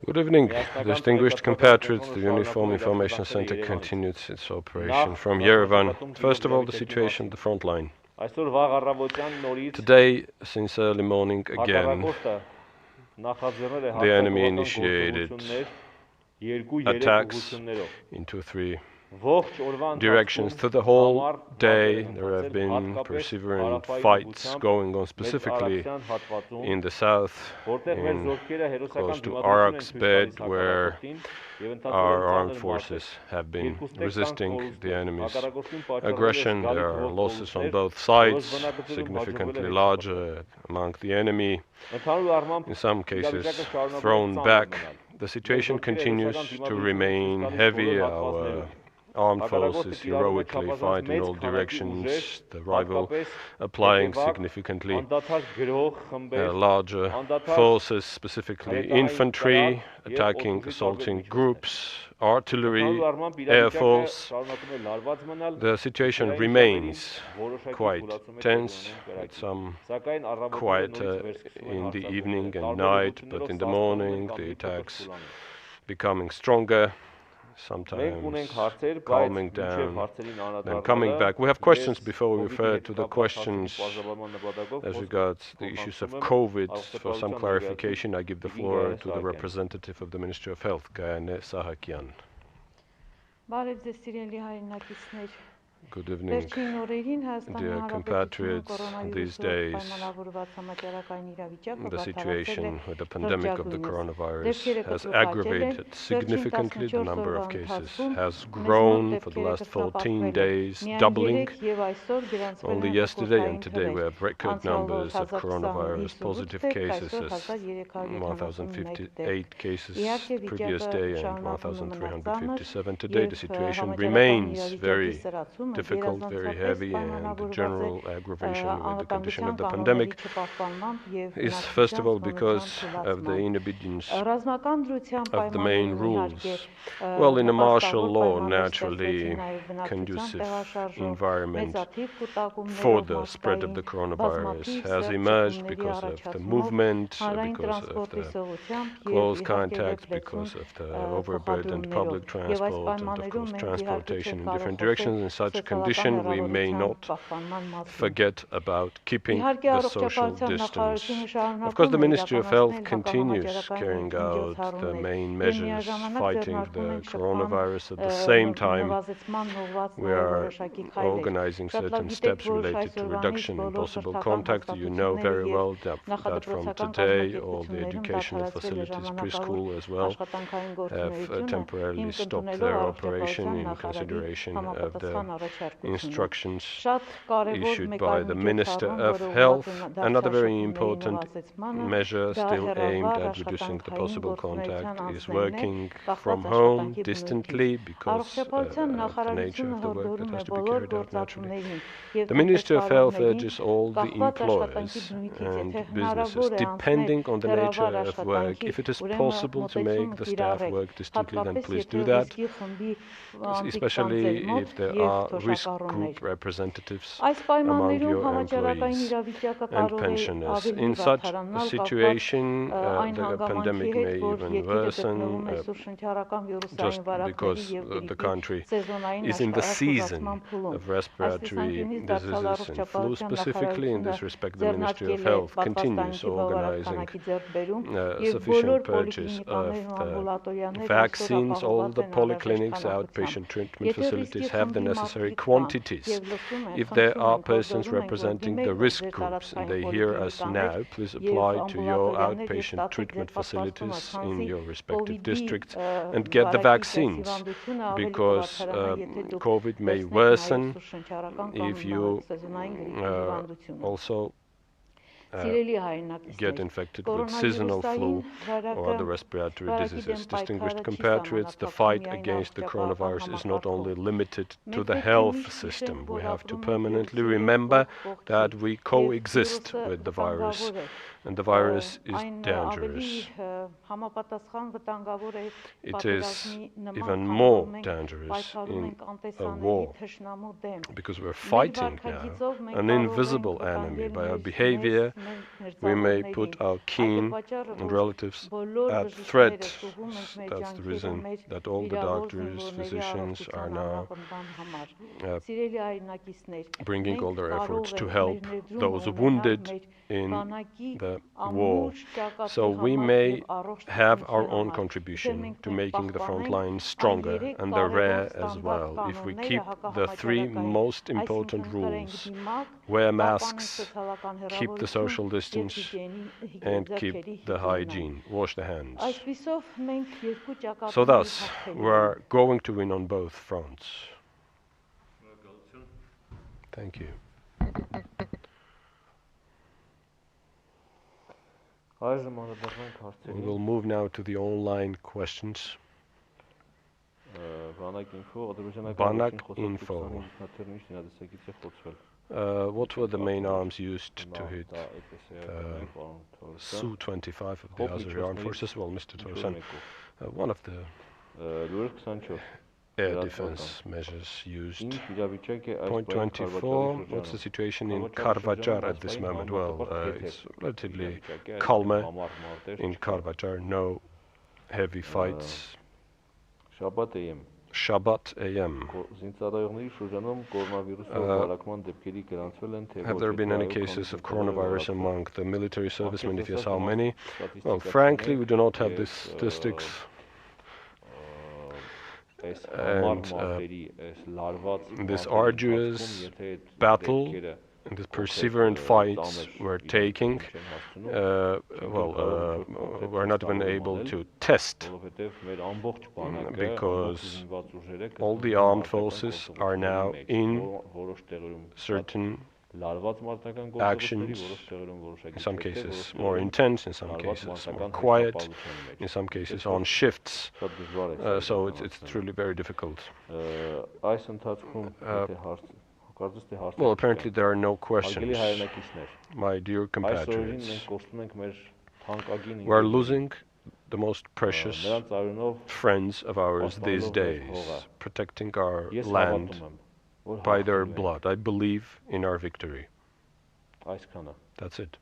Good evening, distinguished compatriots. The Uniform Information Center continues its operation from Yerevan. First of all, the situation at the front line. Today, since early morning again, the enemy initiated attacks into three directions. Through the whole day, there have been perseverant fights going on, specifically in the south, close to Arak's bed, where our armed forces have been resisting the enemy's aggression. There are losses on both sides, significantly larger among the enemy, in some cases thrown back. The situation continues to remain heavy. Our armed forces heroically fight in all directions, the rival applying significantly larger forces, specifically infantry, attacking, assaulting groups, artillery, air force. The situation remains quite tense, with some quieter in the evening and night, but in the morning the attacks becoming stronger, sometimes calming down, then coming back. We have questions before we refer to the questions as regards the issues of COVID. For some clarification, I give the floor to the representative of the Ministry of Health, Gayane Sahakyan. Good evening, dear compatriots. These days, the situation with the pandemic of the coronavirus has aggravated significantly. The number of cases has grown for the last 14 days, doubling. Only yesterday and today we have record numbers of coronavirus positive cases, as 1,058 cases the previous day and 1,357 today. The situation remains very difficult, very heavy, and the general aggravation with the condition of the pandemic is first of all because of the inobedience of the main rules. Well, in a martial law, naturally conducive environment for the spread of the coronavirus has emerged because of the movement, because of the close contact, because of the overburdened public transport, and of course transportation in different directions. In such condition, we may not forget about keeping the social distance. Of course, the Ministry of Health continues carrying out the main measures fighting the coronavirus. At the same time, we are organizing certain steps related to reduction in possible contacts. You know very well that from today all the educational facilities, preschool as well, have temporarily stopped their operation in consideration of the instructions issued by the Minister of Health. Another very important measure still aimed at reducing the possible contact is working from home distantly because of the nature of the work that has to be carried out naturally. The Ministry of Health urges all the employers and businesses, depending on the nature of work, if it is possible to make the staff work distantly, then please do that, especially if there are risk group representatives among your employees and pensioners. In such a situation, the pandemic may even worsen, just because the country is in the season of respiratory diseases and flu specifically. In this respect, the Ministry of Health continues organizing sufficient purchase of the vaccines. All the polyclinics, outpatient treatment facilities have the necessary quantities. If there are persons representing the risk groups and they hear us now, please apply to your outpatient treatment facilities in your respective districts and get the vaccines, because COVID may worsen if you also get infected with seasonal flu or other respiratory diseases. Distinguished compatriots, the fight against the coronavirus is not only limited to the health system. We have to permanently remember that we coexist with the virus, and the virus is dangerous. It is even more dangerous in a war, because we're fighting now an invisible enemy. By our behavior, we may put our kin and relatives at threat. That's the reason that all the doctors, physicians are now bringing all their efforts to help those wounded in the war. So we may have our own contribution to making the front lines stronger and the rear as well. If we keep the three most important rules: wear masks, keep the social distance, and keep the hygiene, wash the hands. So thus, we're going to win on both fronts. Thank you. We will move now to the online questions. Banak Info. What were the main arms used to hit Su-25 of the Azeri Armed Forces? Well, Mr. Torsan, one of the air defense measures used. Point 24, what's the situation in Karvajar at this moment? Well, it's relatively calmer in Karvajar, no heavy fights. Shabbat AM. Have there been any cases of coronavirus among the military servicemen? If yes, how many? Well, frankly, we do not have the statistics. And this arduous battle and the perseverant fights we're taking, we're not even able to test because all the armed forces are now in certain actions, in some cases more intense, in some cases more quiet, in some cases on shifts. So it's truly very difficult. Well, apparently there are no questions. My dear compatriots, we're losing the most precious friends of ours these days, protecting our land by their blood. I believe in our victory. That's it.